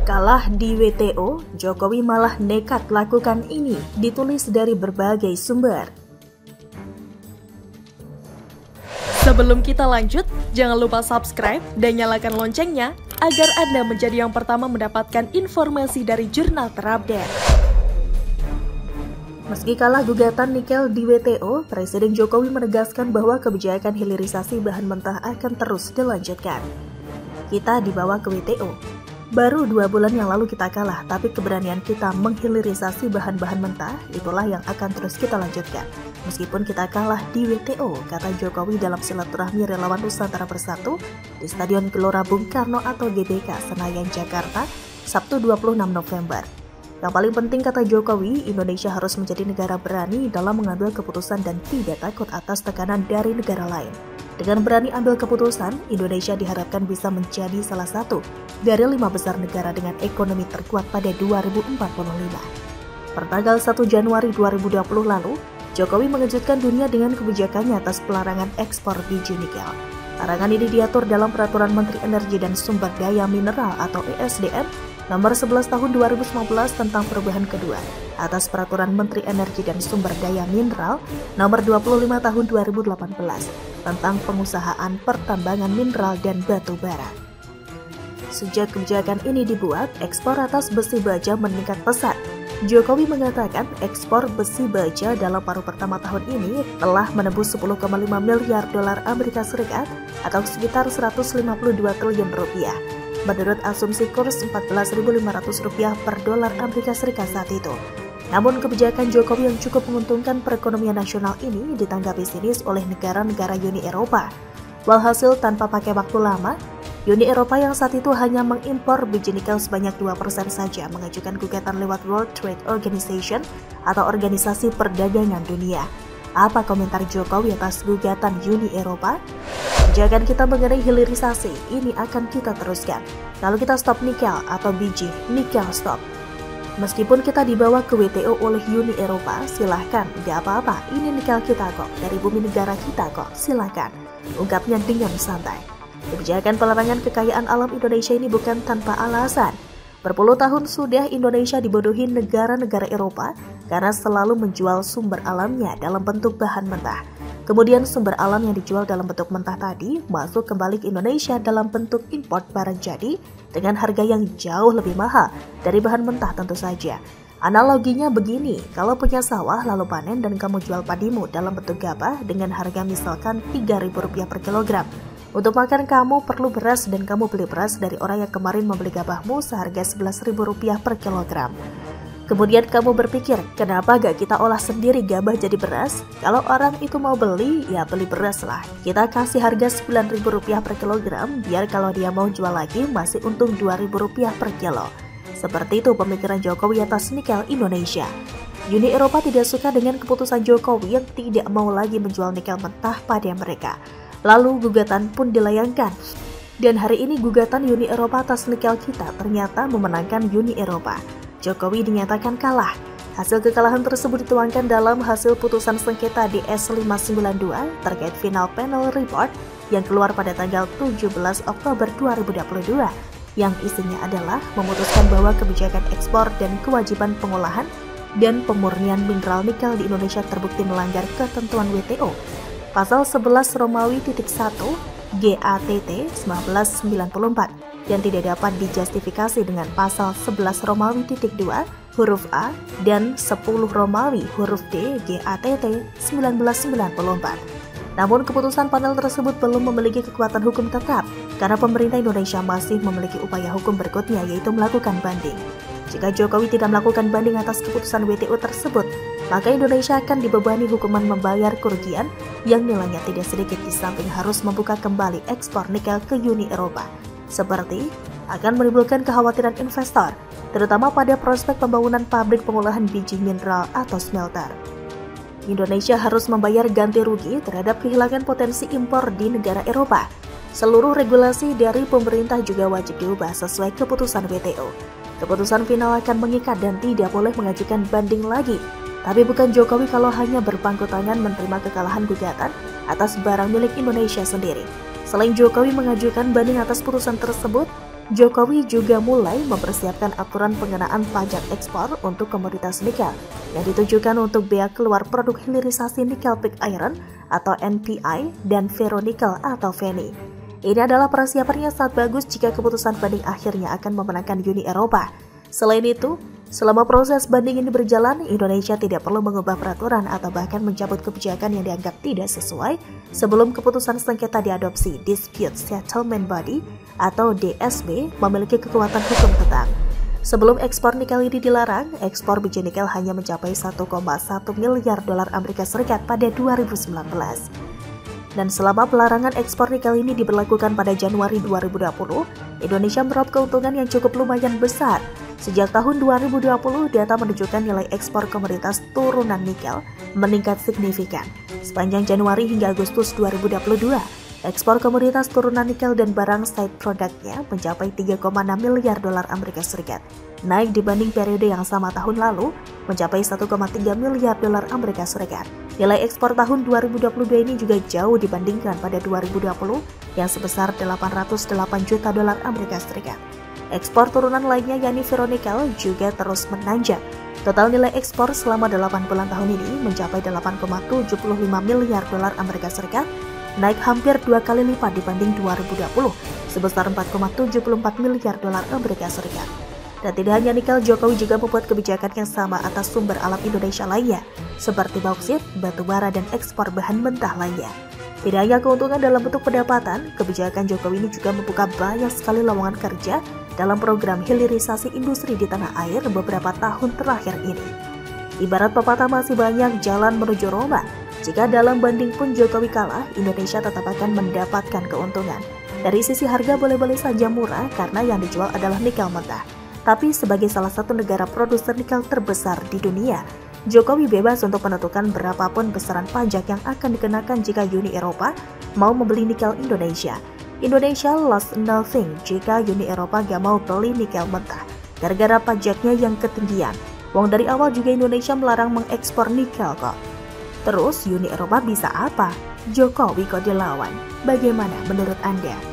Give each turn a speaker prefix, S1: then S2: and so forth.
S1: Kalah di WTO, Jokowi malah nekat lakukan ini, ditulis dari berbagai sumber.
S2: Sebelum kita lanjut, jangan lupa subscribe dan nyalakan loncengnya agar Anda menjadi yang pertama mendapatkan informasi dari jurnal terupdate.
S1: Meski kalah gugatan nikel di WTO, Presiden Jokowi menegaskan bahwa kebijakan hilirisasi bahan mentah akan terus dilanjutkan. Kita dibawa ke WTO. Baru 2 bulan yang lalu kita kalah, tapi keberanian kita menghilirisasi bahan-bahan mentah, itulah yang akan terus kita lanjutkan. Meskipun kita kalah di WTO, kata Jokowi dalam silaturahmi relawan Nusantara Bersatu di Stadion Gelora Bung Karno atau GBK Senayan, Jakarta, Sabtu 26 November. Yang paling penting, kata Jokowi, Indonesia harus menjadi negara berani dalam mengambil keputusan dan tidak takut atas tekanan dari negara lain. Dengan berani ambil keputusan, Indonesia diharapkan bisa menjadi salah satu dari 5 besar negara dengan ekonomi terkuat pada 2045. Pertanggal 1 Januari 2020 lalu, Jokowi mengejutkan dunia dengan kebijakannya atas pelarangan ekspor biji nikel. Larangan ini diatur dalam Peraturan Menteri Energi dan Sumber Daya Mineral atau ESDM Nomor 11 Tahun 2019 tentang perubahan kedua atas Peraturan Menteri Energi dan Sumber Daya Mineral Nomor 25 Tahun 2018 tentang pengusahaan pertambangan mineral dan batu bara. Sejak kebijakan ini dibuat, ekspor atas besi baja meningkat pesat. Jokowi mengatakan ekspor besi baja dalam paruh pertama tahun ini telah menembus 10,5 miliar dolar Amerika Serikat atau sekitar 152 triliun rupiah. Menurut asumsi kurs Rp14.500 per dolar Amerika Serikat saat itu. Namun kebijakan Jokowi yang cukup menguntungkan perekonomian nasional ini ditanggapi sinis oleh negara-negara Uni Eropa. Walhasil tanpa pakai waktu lama, Uni Eropa yang saat itu hanya mengimpor biji nikel sebanyak 2% saja mengajukan gugatan lewat World Trade Organization atau Organisasi Perdagangan Dunia. Apa komentar Jokowi atas gugatan Uni Eropa? Kebijakan kita mengenai hilirisasi ini akan kita teruskan. Kalau kita stop nikel atau biji, nikel stop. Meskipun kita dibawa ke WTO oleh Uni Eropa, silahkan, gak apa-apa, ini nikel kita kok, dari bumi negara kita kok, silahkan. Ungkapnya dengan santai. Kebijakan pelarangan kekayaan alam Indonesia ini bukan tanpa alasan. Berpuluh tahun sudah Indonesia dibodohi negara-negara Eropa karena selalu menjual sumber alamnya dalam bentuk bahan mentah. Kemudian sumber alam yang dijual dalam bentuk mentah tadi masuk kembali ke Indonesia dalam bentuk import barang jadi dengan harga yang jauh lebih mahal dari bahan mentah tentu saja. Analoginya begini, kalau punya sawah lalu panen dan kamu jual padimu dalam bentuk gabah dengan harga misalkan Rp3.000 per kilogram. Untuk makan kamu perlu beras dan kamu beli beras dari orang yang kemarin membeli gabahmu seharga Rp11.000 per kilogram. Kemudian kamu berpikir, kenapa gak kita olah sendiri gabah jadi beras? Kalau orang itu mau beli, ya beli beras lah. Kita kasih harga Rp9.000 per kilogram, biar kalau dia mau jual lagi masih untung Rp2.000 per kilo. Seperti itu pemikiran Jokowi atas nikel Indonesia. Uni Eropa tidak suka dengan keputusan Jokowi yang tidak mau lagi menjual nikel mentah pada mereka. Lalu gugatan pun dilayangkan. Dan hari ini gugatan Uni Eropa atas nikel kita ternyata memenangkan Uni Eropa. Jokowi dinyatakan kalah. Hasil kekalahan tersebut dituangkan dalam hasil putusan sengketa DS 592 terkait final panel report yang keluar pada tanggal 17 Oktober 2022 yang isinya adalah memutuskan bahwa kebijakan ekspor dan kewajiban pengolahan dan pemurnian mineral nikel di Indonesia terbukti melanggar ketentuan WTO. Pasal 11 Romawi titik 1 GATT 1994 yang tidak dapat dijustifikasi dengan pasal 11 Romawi titik 2 huruf A dan 10 Romawi huruf D GATT 1994. Namun keputusan panel tersebut belum memiliki kekuatan hukum tetap karena pemerintah Indonesia masih memiliki upaya hukum berikutnya yaitu melakukan banding. Jika Jokowi tidak melakukan banding atas keputusan WTO tersebut, maka Indonesia akan dibebani hukuman membayar kerugian yang nilainya tidak sedikit di samping harus membuka kembali ekspor nikel ke Uni Eropa. Seperti akan menimbulkan kekhawatiran investor, terutama pada prospek pembangunan pabrik pengolahan biji mineral atau smelter. Indonesia harus membayar ganti rugi terhadap kehilangan potensi impor di negara Eropa. Seluruh regulasi dari pemerintah juga wajib diubah sesuai keputusan WTO. Keputusan final akan mengikat dan tidak boleh mengajukan banding lagi. Tapi bukan Jokowi kalau hanya berpangku tangan menerima kekalahan gugatan atas barang milik Indonesia sendiri. Selain Jokowi mengajukan banding atas putusan tersebut, Jokowi juga mulai mempersiapkan aturan pengenaan pajak ekspor untuk komoditas nikel yang ditujukan untuk bea keluar produk hilirisasi nikel pig iron atau NPI dan ferronikel atau FeNi. Ini adalah persiapan yang sangat bagus jika keputusan banding akhirnya akan memenangkan Uni Eropa. Selain itu, selama proses banding ini berjalan, Indonesia tidak perlu mengubah peraturan atau bahkan mencabut kebijakan yang dianggap tidak sesuai sebelum keputusan sengketa diadopsi. Dispute Settlement Body atau DSB memiliki kekuatan hukum tetap. Sebelum ekspor nikel ini dilarang, ekspor biji nikel hanya mencapai 1,1 miliar dolar Amerika Serikat pada 2019. Dan selama pelarangan ekspor nikel ini diberlakukan pada Januari 2020, Indonesia meraup keuntungan yang cukup lumayan besar. Sejak tahun 2020, data menunjukkan nilai ekspor komoditas turunan nikel meningkat signifikan. Sepanjang Januari hingga Agustus 2022, ekspor komoditas turunan nikel dan barang side produknya mencapai 3,6 miliar dolar Amerika Serikat, naik dibanding periode yang sama tahun lalu mencapai 1,3 miliar dolar Amerika Serikat. Nilai ekspor tahun 2022 ini juga jauh dibandingkan pada 2020 yang sebesar 808 juta dolar Amerika Serikat. Ekspor turunan lainnya yakni ferronikel juga terus menanjak. Total nilai ekspor selama 8 bulan tahun ini mencapai 8,75 miliar dolar Amerika Serikat, naik hampir 2 kali lipat dibanding 2020 sebesar 4,74 miliar dolar Amerika Serikat. Dan tidak hanya nikel, Jokowi juga membuat kebijakan yang sama atas sumber alam Indonesia lainnya, seperti bauksit, batu bara, dan ekspor bahan mentah lainnya. Tidak hanya keuntungan dalam bentuk pendapatan, kebijakan Jokowi ini juga membuka banyak sekali lowongan kerja dalam program hilirisasi industri di tanah air beberapa tahun terakhir ini. Ibarat pepatah masih banyak jalan menuju Roma. Jika dalam banding pun Jokowi kalah, Indonesia tetap akan mendapatkan keuntungan. Dari sisi harga boleh-boleh saja murah karena yang dijual adalah nikel mentah. Tapi sebagai salah satu negara produser nikel terbesar di dunia, Jokowi bebas untuk menentukan berapapun besaran pajak yang akan dikenakan jika Uni Eropa mau membeli nikel Indonesia. Indonesia lost nothing jika Uni Eropa gak mau beli nikel mentah, gara-gara pajaknya yang ketinggian. Wong dari awal juga Indonesia melarang mengekspor nikel kok. Terus Uni Eropa bisa apa? Jokowi kok dilawan. Bagaimana menurut Anda?